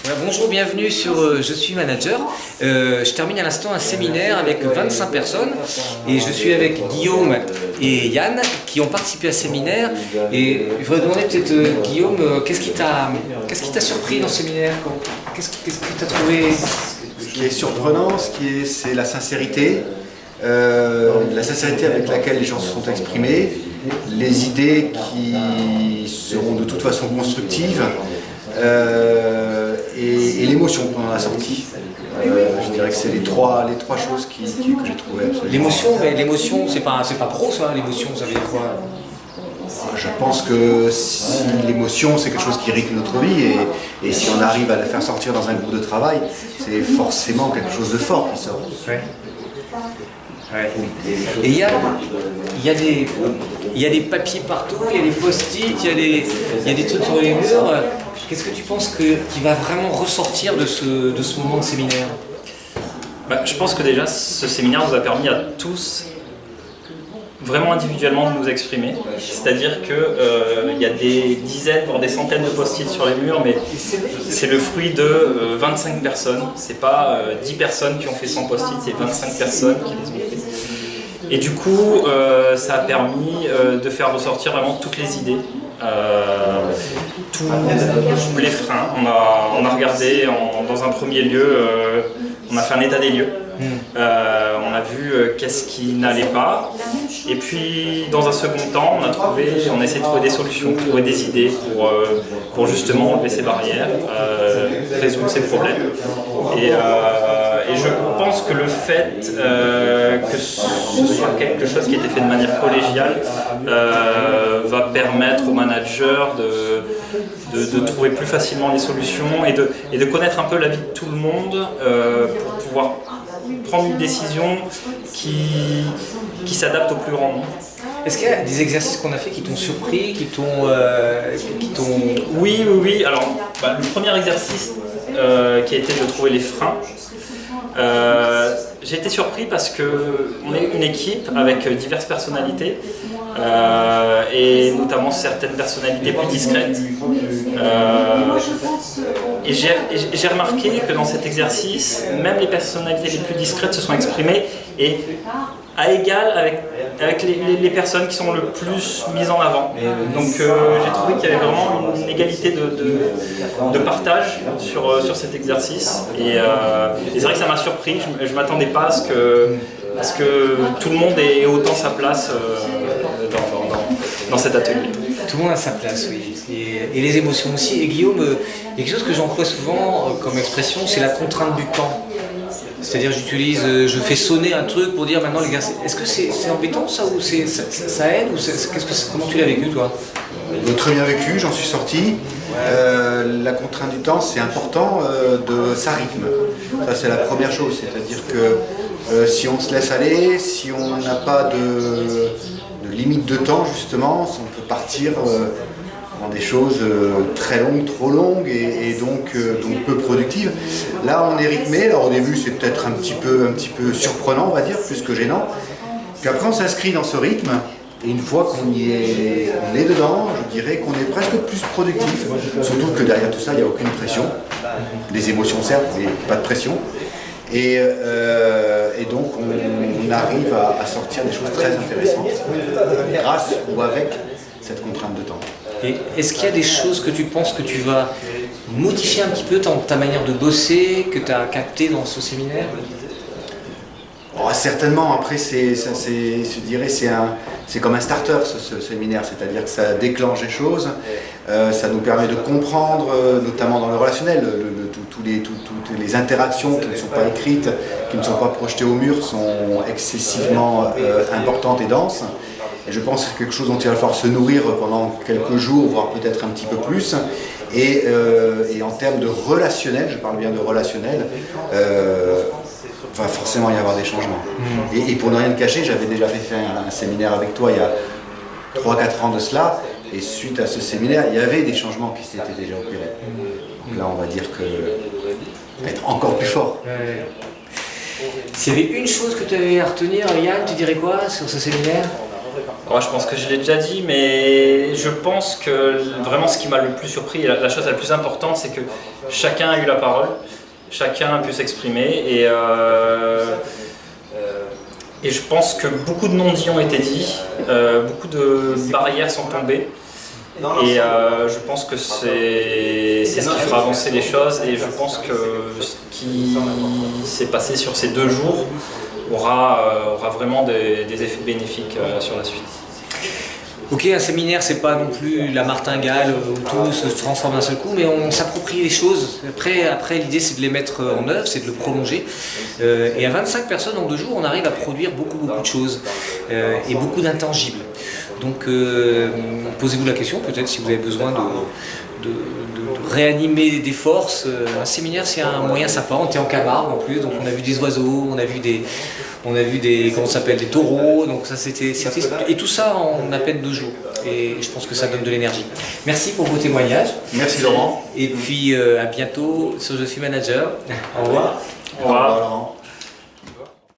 Voilà, bonjour, bienvenue sur Je suis manager. Je termine à l'instant un séminaire avec 25 personnes et je suis avec Guillaume et Yann qui ont participé à ce séminaire. Et je voudrais demander peut-être, Guillaume, qu'est-ce qui t'a surpris dans ce séminaire? Qu'est-ce que tu as trouvé? Ce qui est surprenant, c'est la sincérité. La sincérité avec laquelle les gens se sont exprimés, les idées qui seront de toute façon constructives et l'émotion qu'on en a sorti. Je dirais que c'est les trois choses que j'ai trouvées absolument. L'émotion, mais l'émotion, c'est pas pro ça, l'émotion, ça veut dire quoi? Je pense que si l'émotion c'est quelque chose qui rythme notre vie et si on arrive à la faire sortir dans un groupe de travail, c'est forcément quelque chose de fort qui sort. Ouais. Ouais. Et il y a des papiers partout, il y a des post-it, il y a des trucs sur les murs. Qu'est-ce que tu penses qui va vraiment ressortir de ce moment de séminaire? Je pense que déjà ce séminaire nous a permis à tous vraiment individuellement de nous exprimer. C'est-à-dire qu'il y a des dizaines, voire des centaines de post-it sur les murs, mais c'est le fruit de 25 personnes. C'est pas 10 personnes qui ont fait 100 post-it, c'est 25 personnes qui les ont fait. Et du coup, ça a permis de faire ressortir vraiment toutes les idées. Tous les freins. On a regardé dans un premier lieu, on a fait un état des lieux. On a vu qu'est-ce qui n'allait pas. Et puis, dans un second temps, on a essayé de trouver des solutions, trouver des idées pour justement enlever ces barrières, résoudre ces problèmes. Et je pense que le fait que ce soit quelque chose qui a été fait de manière collégiale va permettre aux managers de trouver plus facilement les solutions et de connaître un peu la vie de tout le monde pour pouvoir prendre une décision qui s'adapte au plus grand nombre. Est-ce qu'il y a des exercices qu'on a fait qui t'ont surpris, qui t'ont... Oui. Alors, le premier exercice qui a été de trouver les freins, j'ai été surpris parce qu'on est une équipe avec diverses personnalités et notamment certaines personnalités plus discrètes. Et j'ai remarqué que dans cet exercice, même les personnalités les plus discrètes se sont exprimées et à égal avec les personnes qui sont le plus mises en avant. Donc j'ai trouvé qu'il y avait vraiment une égalité de partage sur cet exercice. Et c'est vrai que ça m'a surpris, je ne m'attendais pas à ce que tout le monde ait autant sa place dans cet atelier. Tout le monde a sa place, oui. Et les émotions aussi. Et Guillaume, il y a quelque chose que j'emploie souvent comme expression, c'est la contrainte du temps. C'est-à-dire je fais sonner un truc pour dire maintenant les gars, est-ce que c'est embêtant ça ou ça aide ou comment tu l'as vécu toi? Très bien vécu, j'en suis sorti. La contrainte du temps, c'est important, ça rythme. Ça c'est la première chose, c'est-à-dire que si on se laisse aller, si on n'a pas de limite de temps justement, on peut partir dans des choses très longues, trop longues et donc peu productives. Là on est rythmé, alors au début c'est peut-être un petit peu surprenant on va dire, plus que gênant. Puis après on s'inscrit dans ce rythme et une fois qu'on est dedans, je dirais qu'on est presque plus productif, surtout que derrière tout ça il n'y a aucune pression, des émotions certes mais pas de pression. Et donc on arrive à sortir des choses très intéressantes grâce ou avec cette contrainte de temps. Et est-ce qu'il y a des choses que tu penses que tu vas modifier un petit peu dans ta manière de bosser, que tu as capté dans ce séminaire? Certainement, après je dirais c'est comme un starter ce séminaire, c'est-à-dire que ça déclenche des choses, ça nous permet de comprendre, notamment dans le relationnel, toutes les interactions qui ne sont pas écrites, qui ne sont pas projetées au mur sont excessivement importantes et denses. Et je pense que c'est quelque chose dont il va falloir se nourrir pendant quelques jours, voire peut-être un petit peu plus. Et en termes de relationnel, je parle bien de relationnel, va forcément y avoir des changements. Et pour ne rien te cacher, j'avais déjà fait un séminaire avec toi il y a 3-4 ans de cela, et suite à ce séminaire, il y avait des changements qui s'étaient déjà opérés. Donc là, on va dire que être encore plus fort. S'il y avait une chose que tu avais à retenir, Yann, tu dirais quoi sur ce séminaire? Ouais, je pense que je l'ai déjà dit, mais je pense que vraiment ce qui m'a le plus surpris, la chose la plus importante, c'est que chacun a eu la parole, chacun a pu s'exprimer et je pense que beaucoup de non-dits ont été dits, beaucoup de barrières sont tombées. Et je pense que c'est ce qui fera avancer les choses, et je pense que ce qui s'est passé sur ces 2 jours aura vraiment des effets bénéfiques sur la suite. Ok, un séminaire, c'est pas non plus la martingale où tout se transforme d'un seul coup, mais on s'approprie les choses. Après l'idée, c'est de les mettre en œuvre, c'est de le prolonger. Et à 25 personnes en 2 jours, on arrive à produire beaucoup de choses et beaucoup d'intangibles. Donc, posez-vous la question, peut-être si vous avez besoin de réanimer des forces. Un séminaire, c'est un moyen sympa. On était en Camargue en plus, donc on a vu des oiseaux, on a vu des comment ça s'appelle, des taureaux. Donc ça, et tout ça en à peine 2 jours. Et je pense que ça donne de l'énergie. Merci pour vos témoignages. Merci Laurent. Et puis à bientôt sur Je suis manager. Au revoir. Au revoir. Laurent.